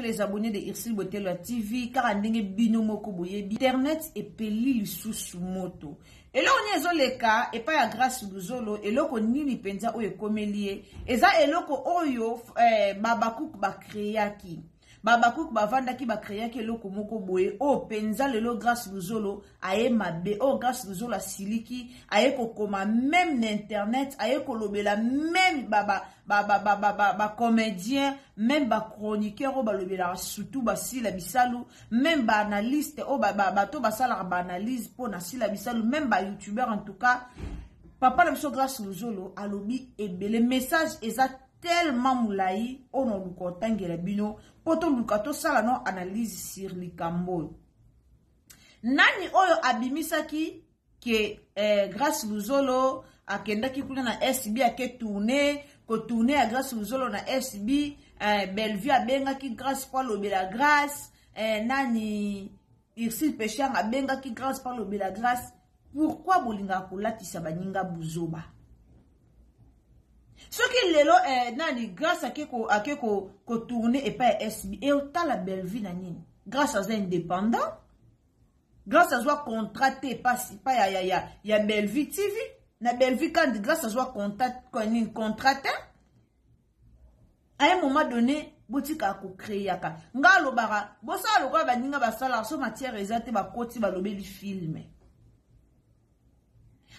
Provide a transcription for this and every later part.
Les abonnés de Irsil Botelo TV car andenge bino moko boye internet et peli lisusu moto et là on est les cas et pas ya grâce luzolo et loko nini penza oyo komelie eza eloko oyo babakouk ba créaki babakouk bavandaki ba créaki eloko moko boye o penza lelo grâce luzolo aye mabe o grâce luzolo asiliki aye kokoma même n'internet aye kolobela même ba comédien même ba chroniqueur o balobela surtout ba sila bisalu même ba analyste o to basala ba analyse pour na sila bisalu même ba youtubeur en tout cas papa na biso grâce luzolo alobi ebele message eza tellement moulayi ono lukotangela bino poto lukato sala no analyse sur likambo nani oyo abimisaki ke grâce luzolo akendaki kuna na SB ake tourner ko tourner à grâce luzolo na SB Bellevue abengaki grâce pour lobela grâce nani Irsil Péchang abengaki grâce pour lobela grâce pourquoi bolinga kolatisa baninga buzoba ce qui lelo nani grâce à ko tourner et pas SB et autant la Bellevue nani grâce à ça indépendant grâce à ça contraté pas ya Bellevue TV na Bellevue quand grâce à ça contraté à un moment donné botika ko créer aka ngalo bara bosa lokwa baninga basala so matière ezate ba koti ba lobeli film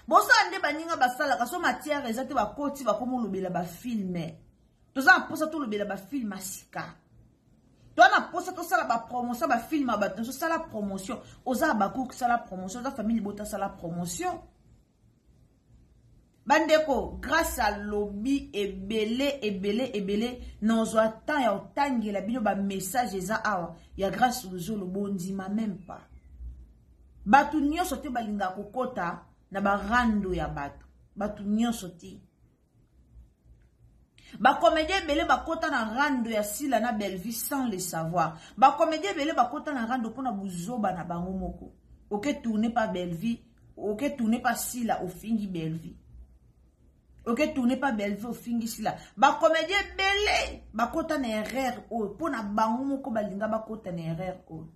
bosa ande baninga basala kaso matière ezate ba koti ba komo lobela ba film toza posa to lobela ba film asika to na posa to sala ba promotion ba film ba to sala promotion oza ba ko sala promotion za famille bota sala promotion bandeko grâce à lobby ebele nozwa temps ya otangela bino ba message eza awa ya grâce luzolo bondima même pas batu nyonso te balinga kokota na barando ya batu nyonso te ba comédien ebele bakota na rando ya sila na Bellevue sans le savoir ba comédien ebele bakota na rando pona buzoba na bango moko oke tourner pas Bellevue oke tourner pas sila ofingi Bellevue ok tourner pas Bellevue ofingi sila ba comédien belé ba kota na erreur o pona bango moko balinga ba kota na erreur o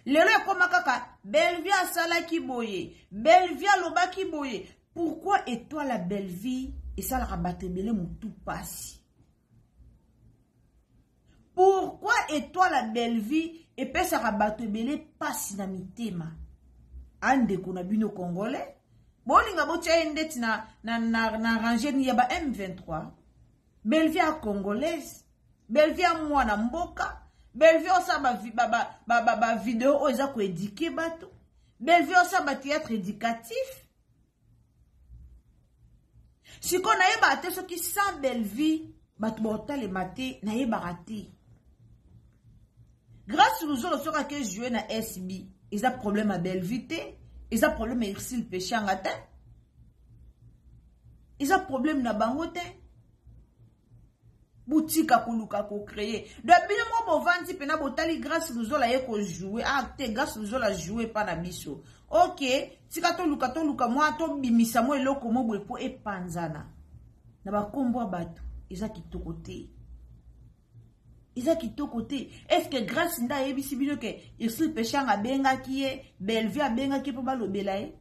lelo ekoma kaka Bellevue asala ki boye Bellevue aloba ki boye pourquoi et toi la Bellevue et ça la rabatte belé mutu pasi pourquoi et toi la Bellevue et pe ça rabatte belé pasi na mitema ande kuna bino congolais bolinga botia endeti na ranger ni ya ba M23 Bellevue a congolaise Bellevue a mwana mboka Bellevue osa ba vidéo oza ko éduquer bato Bellevue osa ba théâtre éducatif siko na yeba ate soki sans Bellevue bato bota le maté na yeba raté grâce luzolo soka ke jouer na SB ils a problème à Bellevue té ils a problème à Irsil Péchang ate ils a problème na bango te boutique koluka ko créer de bino mo bo vandi pena botali grâce luzola ye ko jouer te grâce luzola jouer pa na biso OK tika to luka moi to bimisa mo eloko mo boye po epanzana na ba kombo bato eza kitoko te est-ce que grâce nda yebisi bino ke Irsil Péchang abenga kiye Bellevue abenga ki po balobela ye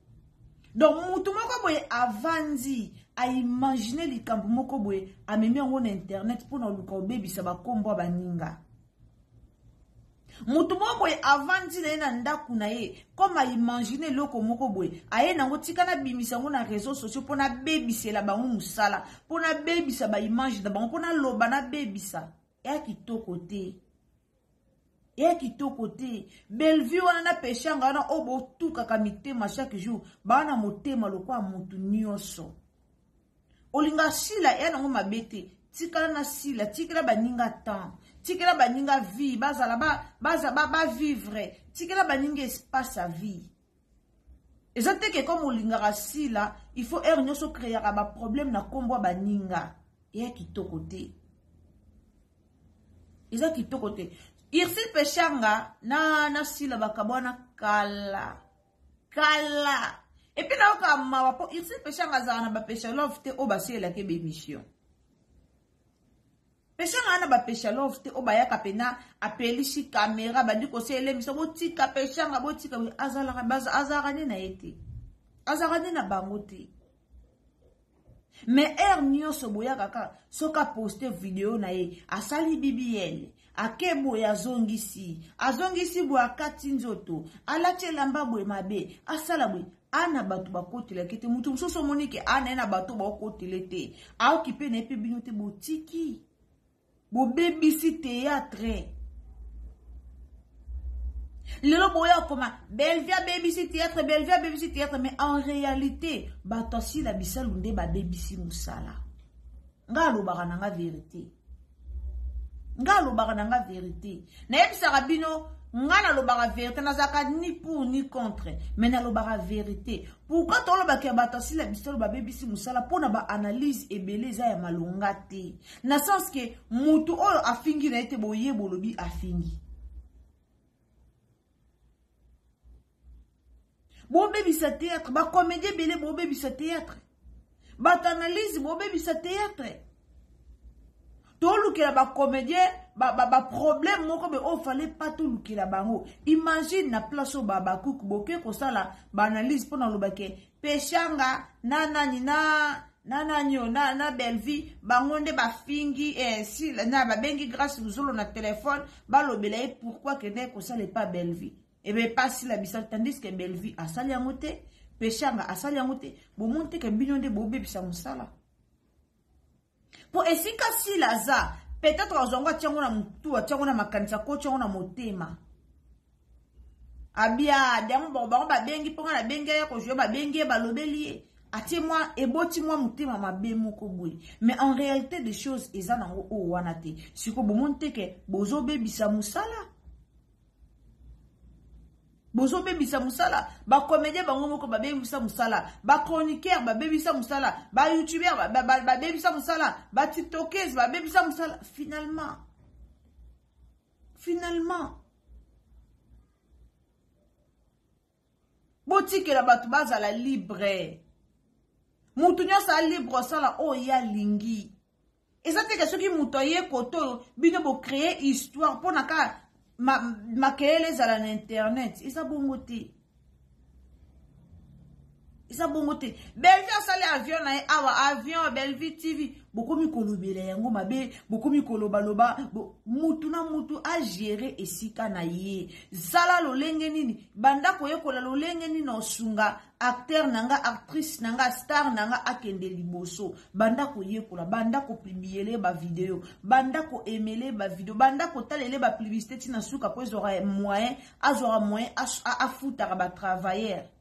donc mutu moko boye avandi a imaginer likambo moko boye amemi yango na internet pour na luka obebisa ba kombo baninga mutu moko boye avandi na ye na ndaku na ye comme aimagine eloko moko boye aye nango tika na bimisa yango na réseaux sociaux mpo na bebisela bango mosala mpo na bebisa baimage na bango mpo na loba na bebisa eya kitoko te eya kitoko te Bellevue wana na peshanga wana oyo botukaka mitema chaque jour baa na motema lokwa mutu nyonso olinga sila eya nango mabe te tikala na sila tikala baninga temps tikela baninga vie bazala ba vivre tikela baninga espace à vie ezate ke comme olinga sila il faut nyoso créer ba problème na kombo baninga eya kitoko te eza kitoko te Irsil peshanga na sila bakabwana kala et puis na oka mawa po Irsil peshanga za na ba pesha love te o basela ke be mission peshanga na ba pesha love te o bayaka pena apelishi caméra bandi ko sele miso botika peshanga botika azala baza azarane na ete azarane na bango te mais nyoso boya kaka soka poster vidéo na ye asali BBL akebo ya azongisi bo akati nzoto alati lamba bwe mabe asala bwe ana batu bakotela kete mutu musoso monike ana na batu bakotela te aokipe na epe bino te botiki bo bebisi théâtre lelo boya koma Bellevue bebisi théâtre mais en réalité batosi la bisalunde ba bebisi musala ngalo baka nanga vérité na yebisaka bino ngana lobaka vérité nazaka ni pour ni contre mais na lobaka vérité pourquoi tolobaka ya batosi la bisalo ba bebisi musala pona ba analyse ebele eza ya malonga te na sens que mutu oyo afingi na ete boye bolobi afingi bobebisa théâtre ba comédie belé bobebisa théâtre ba analyse bobebisa théâtre tolukela ba comédien ba problème moko be o fallait pas tolukela bango imagine na place o ba cook boke ko sala ba analyse pona lobake peshanga na Bellevue bangonde ba fingi si na ba bengi grâce uzolo na téléphone ba lobela e pourquoi que ne ko sala pas Bellevue et bien pas si la bisal tandis que Bellevue asali yango te peshanga asali yango te bo monte ke binonde bo bebisa musala po esika si laza peut-être ozonga tiango na mutu tiango na makanisa ko tiango na motema abia dango ba bengi ponga na bengi ya ko jo ba bengi ba lobeli atie moi eboti moi motema mabe moko boy mais en réalité des choses ezana ngo o wana te siko bo monte ke bozo bebisa musala bozo bebisa musala ba comédien bango moko ba bebisa musala ba chroniqueur ba bebisa musala ba youtubeur ba bebisa musala ba tiktokers ba bebisa musala finalement botike la batu bazala libre mutu nyosa libre sala o ya lingi ezate ke soki mutu ye koto bino bo créer histoire pona ka makele ezala na internet eza bongo te Bellevue asali avion na ye awa avion Bellevue TV bokomi kolobela yango mabe bokomi kolobaloba mutu na mutu a gérer esika na ye zala lolenge nini banda koyekola lolenge nini osunga acteur nanga actrice nanga star nanga akende liboso banda koyekola banda ko publier ba vidéo banda ko emele ba vidéo banda ko talele ba publicité tina suka ko ezora moyen a foutre ba travailleur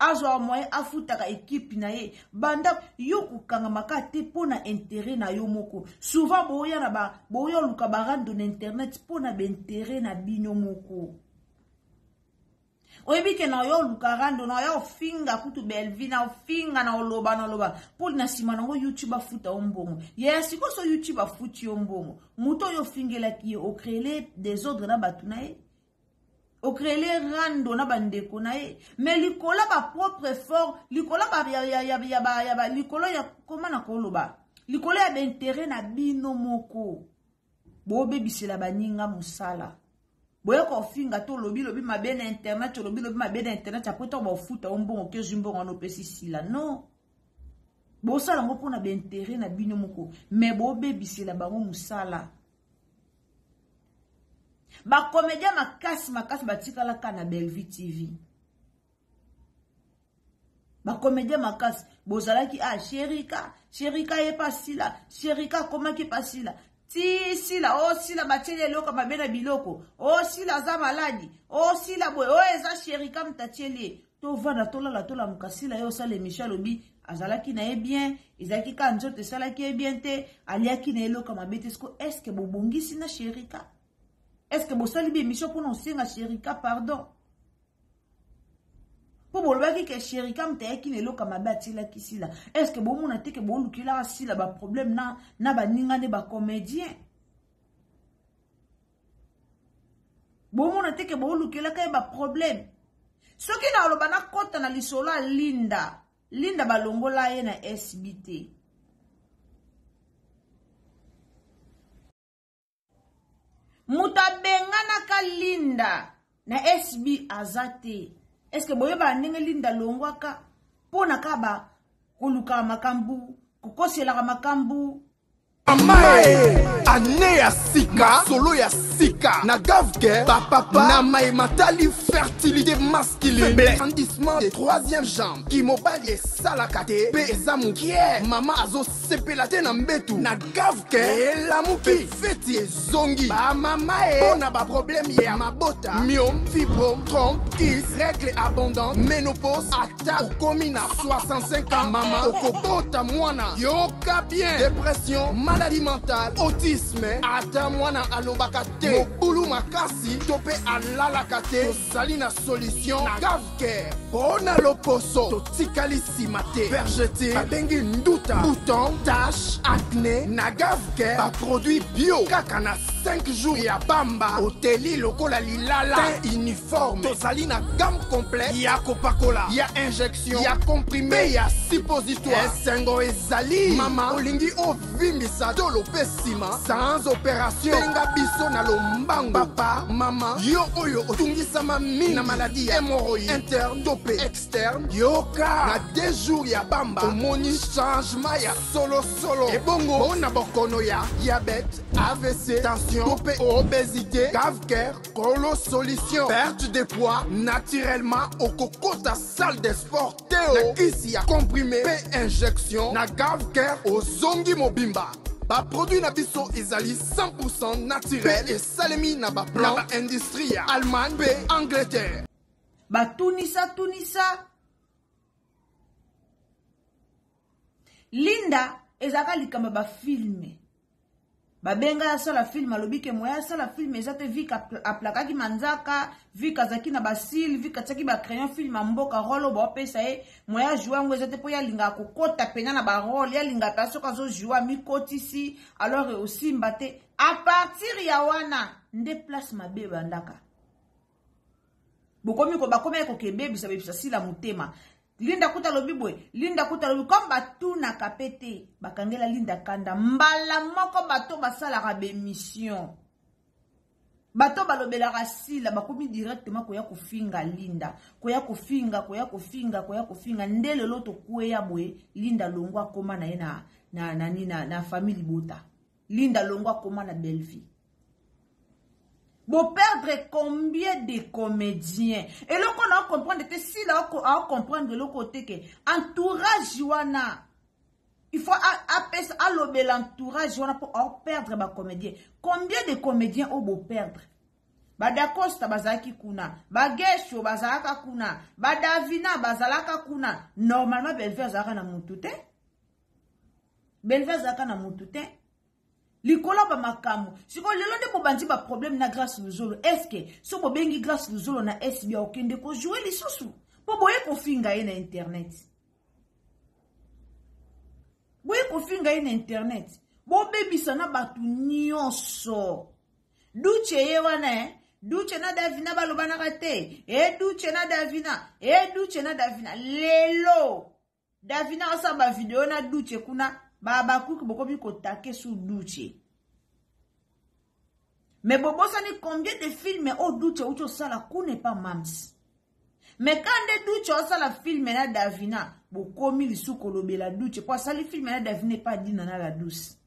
azwa moyen afutaka équipe na ye banda yo kukanga makate pona intérêt na yo moko souvent boya na boya luka barando na internet pona be intérêt na bino moko oyebike na yo luka rando na yo finga kutu Bellevue na finga na loba pour na sima na YouTube afuta ombongo yes ko so YouTube afuti ombongo muto yo fingela ki o créer des ordres na batuna ye o créer rando na bandeko na ye mais likola ba propre effort likola ba ya likola ya koma na koloba likola ya d'intérêt na bino moko bo bebisela baninga musala boya ko finga to lobi mabe na internet to lobi mabe na internet apoto ba futa ombongo ke jimbongo no pesi sila non bo sala ngo pona be intérêt na bino moko mais bo bebisela bango musala Ba comédien makasi batikala ka na Bellevue TV. Ba comédien makasi bozalaki Chérika est pas si là, Chérika comment qui pas si là. Si la oh si la batiele loko mabena biloko, oh si la za maladi, oh si la boy, oh eza Chérika mtatiele. To vana tola mukasi la yo sale Michel Obi azalaki na e bien, ezaki ka nzote salaki e bien te, aliaki na eloko mabete sko est-ce que bobongisi na Chérika? Est-ce que bosali bi mission pour non singa Chérika pardon? Pour bolobaki ke Chérika mtayaki na eloko mabati la kisila. Est-ce que bomona te ke bolukila sila ba problème na ba ninga ne ba comédien? Bomona te ke bolukila ka ba problème. Soki na oloba na kota na lisolo Linda balongola ye na SBT. Mutabengana ka Linda na SB azate. Est-ce que boye ba ndenge Linda longwaka pona kaba koluka makambu, kokosela makambu? Amae ane ya sika solo ya sika na gavke papa na mai matali fertilité masculine grandissement des troisième jambe qui mobali salakate pe ezamukie mama azo sepelate na mbetu na gavke la muki feti zongi ba mama ona ba problème ya mabota myome fibrome trompe kiss règle abondante ménopause ata okomi na 65 ans mama okobota mwana yoka bien dépression maladie mentale, autisme, ata mwana alobaka te, mobulu makasi, tope alalaka te, tosali na solution, na gavke, pona loposo, totikali simate, vergete, babengi nduta, bouton, tache, acné, na gavke, ba produit bio, kaka na 5 jours ya bamba, oteli lokola lilala, teint uniforme, tosali na gamme complète, ya copacola, ya injection, ya comprimé, ya suppositoire, esengo ezali, mama, olingi ovimbisa, tolo pesima, sans opération, benga biso na lombango, papa, mama, yo oyo, otungisama mini, na maladie, hémorroïde, interne, topé, externe, yoka, na 2 jours ya bamba, omoni changement ya solo, ebongo, bona bokono ya, diabète, AVC, tension, topé, obésité, cave-cœur, colo solution, perte de poids, naturellement, au coco ta salle de sport, théo, na kisi ya comprimé, pe injection, na cave-cœur, au zongi mobimba. Ba produit na biso ezali 100% naturel et salemi na ba plan na ba industrie Allemagne pe Angleterre. Ba tunisa Linda ezaka likamba ba filme. Ba benga ya sala film alobike moya sala film ezate vika aplakaki manzaka vika zaki na basil vika tsaki ba crayon film mboka rolo ba pesa e moya jouango ezate po ya linga kokota pena na ba role ya linga pasoka zo joua mi kotisi alors aussi mbate à partir ya wana nde place mabe bandaka bokomi ko bakome ko kebe bisa bisa sila mutema. Linda kuta lobi boy, Linda kuta lobi comme batou na kapete, bakangela Linda kanda, mbala moko bato basala rabe mission. Bato balobela rasila, bakomi directement koya kufinga Linda, koya kufinga, ndele loto kwe ya boy, Linda longwa koma na na famille bota. Linda longwa koma na Bellevue. Vous perdre combien de comédiens? Et là, on a comprendre que si là, on a comprendre le côté que entourage Joana, il faut allober l'entourage Joana pour perdre ma comédien. Combien de comédiens on va perdre? Badakosta bazaki kuna, Bagesho bazaka kuna, Badavina bazalaka kuna. Normalement, Bellevue zaka na mutute. Bellevue zaka na mutute. Likola ba makamu. Siko lelo nde bobandi ba problème na grâce luzolo. Est-ce que so bobengi grâce luzolo na SB okende ko jouer lisusu? Po boye ko finga ye na internet. Boye ko finga ye na internet. Bo bebisa na batu nyonso. Duche ye wana Duche na Davina balobana kate. Duche na Davina. Lelo. Davina osa ba video na Duche kuna. Baba kuki bokobi kotake sous Duche. Mais bobo ça ni combien de films au Duche ou sala kune pas mams. Mais quand de Duche o sala film na Davina, bokomi lisu kolobela Duche pour sali film na Davina pas dina na la douce.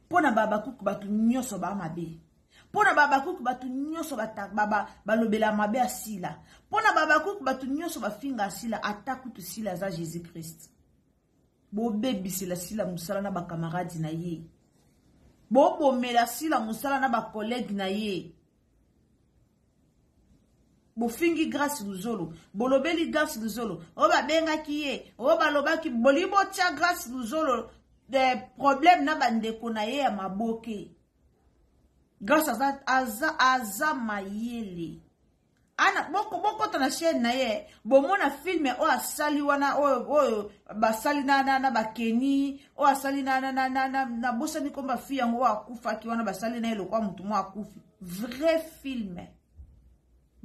Pona baba kuki batu nyoso ba mabe. Pona Babakouk batu nyoso balobela mabe asila. Pona Babakouk batu nyoso bafinga asila ataku tu sila za Jésus Christ. Bo bebi sila sila musala na ba camarade na ye. Bo bomela sila musala na ba collègue na ye. Bo fingi grâce luzolo, bolobeli grâce luzolo. O ba benga kiye, o ba lobaki bolibo tia grâce luzolo des problèmes na bandeko na ye ya maboke. Grâce aza mayele. Ana boko tona chaîne na ye, bomona film o asali wana o basali na bakeni, o asali na bosani komba fi yango akufa ki wana basali na eloko mutu mo akufi. Vrai film.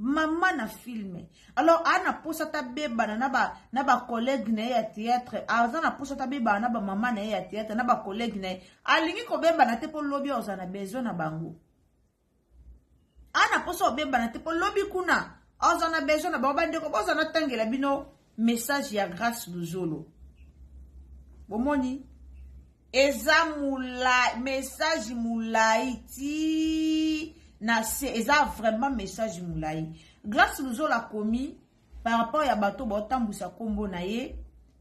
Maman na filmé. Alors, ana posa ta beba na ba collègue na ya théâtre. Ana posa ta beba na ba maman na ya théâtre na ba collègue na. Alingi ko beba na te po lobby ozana besoin na bango. Ana posa beba na te po lobby kuna. Ozana besoin na ba ndeko ozana tangela bino message ya grâce luzolo. Bomoni eza mulai message mulai ti na c'est vraiment message moulai. Grâce nous la commis par rapport à bateau botambusa kombo na ye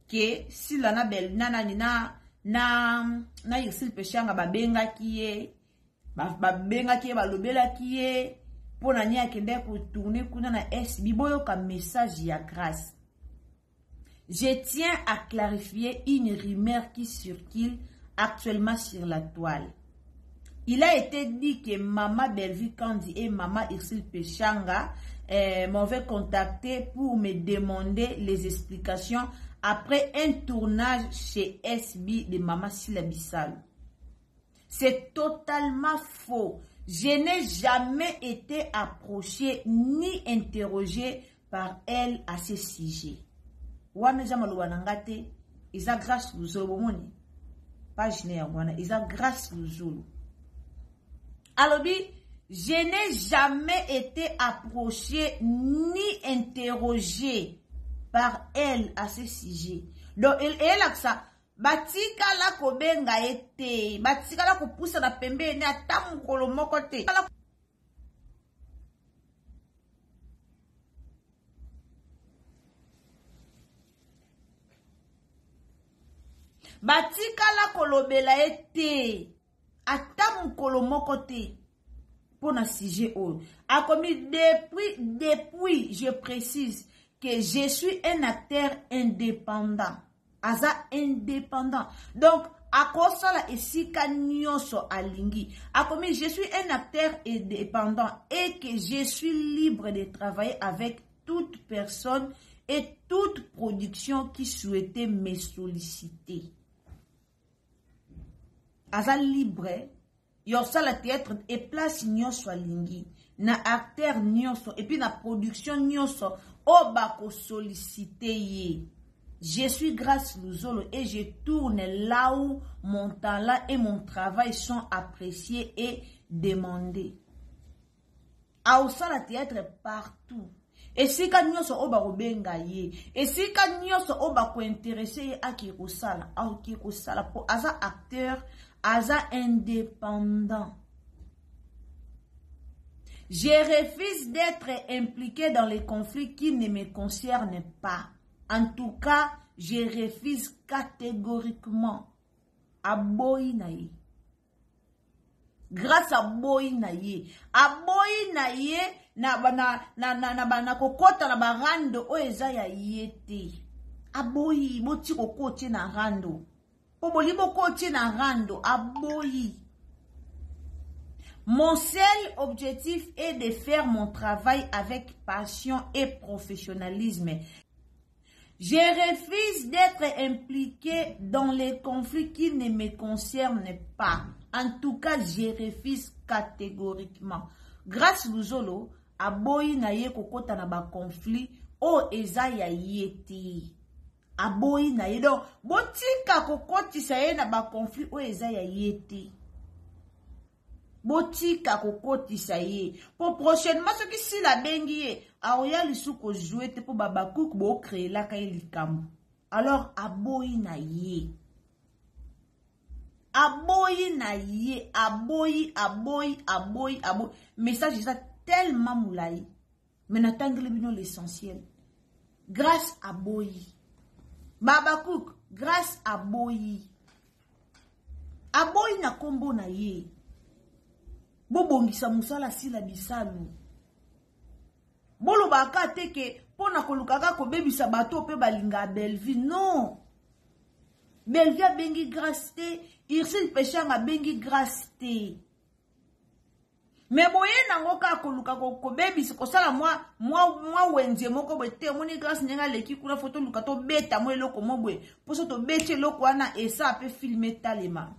que si la na bel na yexil peshanga babenga kiye babenga kiye balobela kiye pona nya kende ko tourner kuna na SB boyo ka message ya grâce. Je tiens à clarifier une rumeur qui circule actuellement sur la toile. Il a été dit que Maman Bellevue Kandi et Maman Irsil Peshanga m'avaient contacté pour me demander les explications après un tournage chez SB de Maman Sila Bissalo. C'est totalement faux. Je n'ai jamais été approché ni interrogé par elle à ce sujet. Wana jamalo wanangate, isa grâce luzolo bomoni. Page ne wana, isa grâce luzolo. Alors, je n'ai jamais été approché ni interrogé par elle à ce sujet. Donc, elle a ça. Batika la kobenga ete. Batika la kopousa na pembe ne atamu kolomoko te. Batika la kolobela ete. Atamu kolomoko te. Pour un sujet haut. A commis depuis, je précise que je suis un acteur indépendant. Aza indépendant. Donc, à cause de la esika nyonso alingi. A commis, je suis un acteur indépendant et que je suis libre de travailler avec toute personne et toute production qui souhaitait me solliciter. Aza libre. Yo sala théâtre et place nyonso alingi na acteur nyonso et puis na production nyonso o bako solliciter ye. Je suis Grâce Luzolo et je tourne là où mon talent et mon travail sont appréciés et demandés. A sala théâtre partout. Et si ka nyonso o bako benga ye, et si ka nyonso o bako intéressé ye aki kosala, a ki kosala po aza acteur Aza indépendant. Je refuse d'être impliqué dans les conflits qui ne me concernent pas. En tout cas, je refuse catégoriquement. A Boinaye. Grâce à Boinaye. A Boinaye, na kokota na barando o eza ya yete. A Boyi, boti kokote na rando. Mon seul objectif est de faire mon travail avec passion et professionnalisme. Je refuse d'être impliqué dans les conflits qui ne me concernent pas. En tout cas, je refuse catégoriquement. Grâce Luzolo, a boyi na ye kokota na ba conflit o eza ya yeti. Aboyi na ye donc botika kokotisa ye na ba conflit o eza ya yete. Botika kokotisa ye pour prochainement ce qui si la bengi ye aoya lisuko jouer te pour babakouk bo créer la kay likambo. Alors aboyi na ye. Aboyi na ye, aboyi. Message ça tellement moulaï. Mais n'attendez l'essentiel. Grâce à Boyi. Baba Cook, grâce à Boyi. Aboyi na kombo na ye. Bobongisa musala sila bisalu. Bolo baka teke pona kolukaka ko bebisa bato pe balinga Bellevue. Non. Bellevue a bengi grâce te. Irsil Peshanga bengi grâce te. Mais boye nango ka koluka ko bebisa ko sala moi wenze moko bete moni grâce nyenga leki kuna photo luka to beta mo eloko mo bwe. Poso to bete loko wana esa pe filmer talema.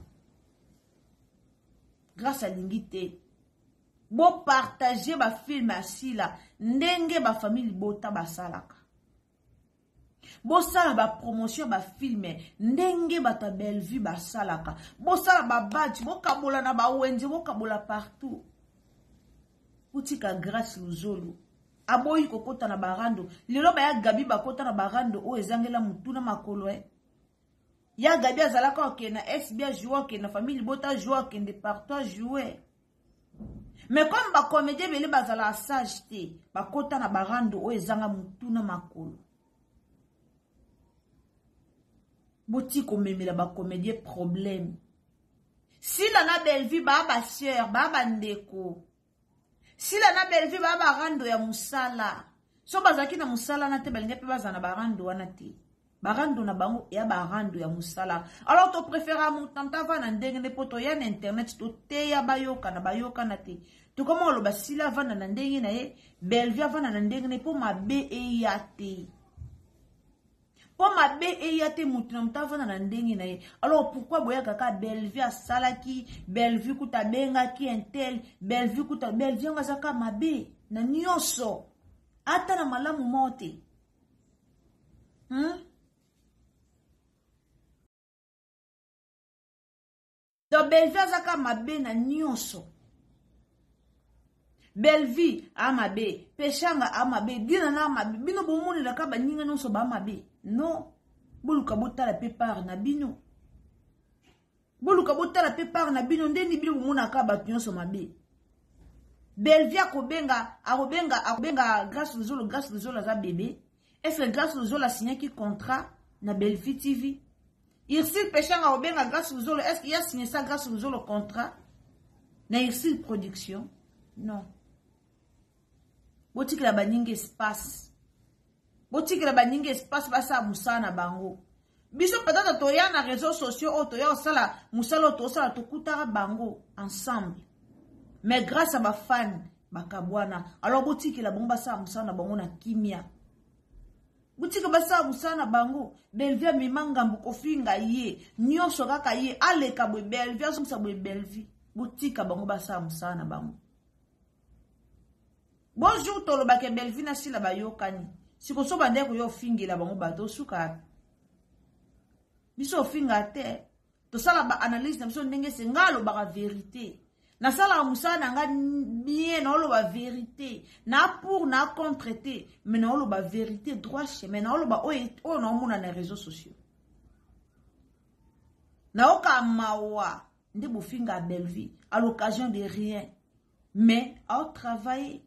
Grâce à l'ingité. Bo partager ba film asila ndenge ba famille bota basalaka. Bo sala ba promotion ba film ndenge ba ta Bellevue basalaka. Bo sala ba badge bo kabola na ba wenze bo kabola partout. Utika grâce luzolo. Aboyi kokota na barando. Lelo ba ya Gabi bakota na barando o ezangela mutuna makolo Ya Gabi azalaka okena SBA jouer okena famille bota jouer okende partout jouer. Mais comme ba comédien bele bazala sage te, ba kota na barando o ezanga mutuna makolo. Boti ko memela ba comédien problème. Si la na Bellevue ba sœur, ba ndeko. Si la na Bellevue ba barando ya musala. So bazaki na musala na te belinga pe bazana barando wana te. Barando na bango ya barando ya musala. Alors to préfère mon tanta va na ndenge ne poto ya na internet to te ya bayoka na te. To comment lo basila va na ndenge na ye Bellevue va na ndenge ne po mabe e ya te. Po mabe e ya te mutina mutava na ndenge na ye. Alors pourquoi boya kaka Bellevue asalaki, Bellevue kuta benga ki entel, Bellevue kuta Bellevue ngazaka mabe na nyonso. Ata na malamu mote. Do Bellevue azaka mabe na nyonso. Bellevue amabe, Peshanga amabe, dina na amabe, bino bomoni la kaba ninga nyonso ba amabe. Non. Boluka botala pepar na bino. Boluka botala pepar na bino ndeni bino bomona kaba nyonso mabe. Bellevue akobenga grâce Luzolo za bébé. Est-ce que grâce Luzolo a signé qui contrat na Bellevue TV? Irsil Peshanga obenga grâce Luzolo, est-ce qu'il a signé ça grâce Luzolo contrat na Irsil Production? Non. Botiki la baninge espace. Botiki la baninge espace basa musana bango. Biso peut-être toya na réseaux sociaux o toya osala musala to osala to kutara bango ensemble. Mais grâce à ma fan bakabwana. Alors botiki la bomba sa musana bango na kimia. Botiki basa musana bango Bellevue mimanga mbukofinga ye nyonso kaka ye aleka bwe Bellevue asomsa bwe Bellevue. Botiki bango basa musana bango. Bonjour tolo bake Bellevue na sila bayokani. Siko so bande ko yo fingi la bango bato suka. Biso finga te. To sala ba analyse na biso ndenge se ngalo ba vérité. Na sala musana nga bien na lo ba vérité. Na pour na contre te, mais na lo ba vérité droit chemin na lo ba o na mona na réseaux sociaux. Na oka mawa nde bo finga Bellevue à l'occasion de rien. Mais à travailler.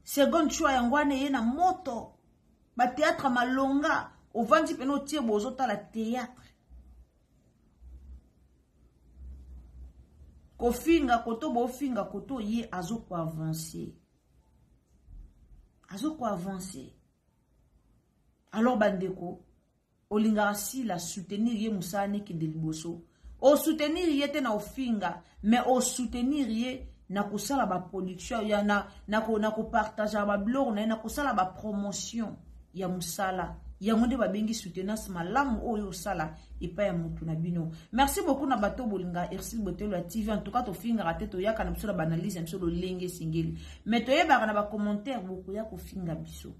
Second choix yangwane ye na moto. Ba théâtre malonga. Au vandi peno tie bozota la théâtre. Kofinga koto bofinga koto ye azo ko avancer. Alors bandeko. Olinga si la soutenir ye musane ki de liboso. O soutenir ye te na ofinga. Mais o soutenir ye na kusala ba production ya na ko partager ba blog na kusala ba promotion ya musala ya monde ba bengi soutenance malamu oyo sala epa ya mutu na bino. Merci beaucoup na bato bolinga Irsil Botelo TV. En tout cas to finga rateto yaka na biso la banalise na biso lo lenge singeli mais to yeba na ba commentaire beaucoup ya ko finga biso.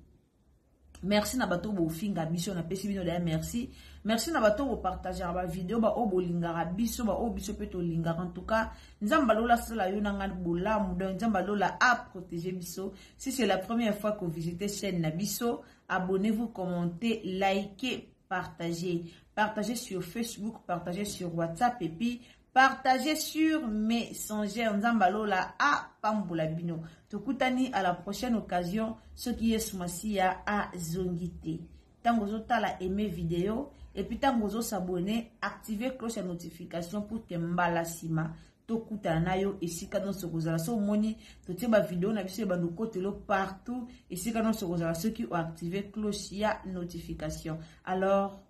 Merci na bato bo finga biso na pesi bino da merci. Merci na bato bo partager ba vidéo ba o bolinga biso ba o biso peto linga. En tout cas, nzamba lola sala yo na ngal bolamu donc nzamba lola a protéger biso. Si c'est la première fois que vous visitez chaîne na biso, abonnez-vous, commentez, likez, partager. Partagez sur Facebook, partagez sur WhatsApp et puis partagez sur Messenger. Nzambalola a Pambola Bino. Tokutani à la prochaine occasion. Ce qui est soumasi à Zongité. Tango zotala aimer vidéo et puis tango zo s'abonner, activer cloche de notification pour te mbalasima. Tokuta nayo esika dans ce kozala so moni to te ba vidéo na biso ba ndokotelo partout esika dans ce kozala ceux qui ont activé cloche ya notification. Alors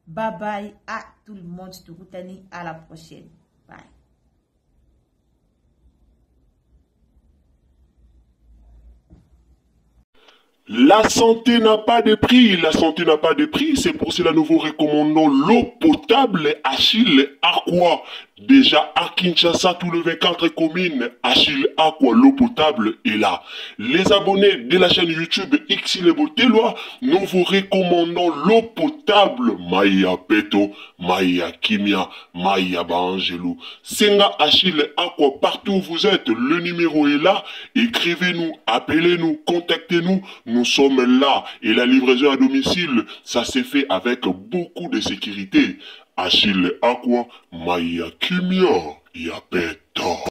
bye bye à tout le monde, tokutani à la prochaine. Bye. La santé n'a pas de prix, la santé n'a pas de prix, c'est pour cela nous vous recommandons l'eau potable Achille Aqua. Déjà à Kinshasa, tous les 24 communes, Achille Aqua, l'eau potable est là. Les abonnés de la chaîne YouTube Xile Boteloa, nous vous recommandons l'eau potable Maya Peto, Maya Kimia, Maya Bangelou. Senga Achille Aqua, partout où vous êtes, le numéro est là. Écrivez-nous, appelez-nous, contactez-nous. Nous sommes là et la livraison à domicile, ça s'est fait avec beaucoup de sécurité. Achille Aqua, Maya Kimia, Yapeto.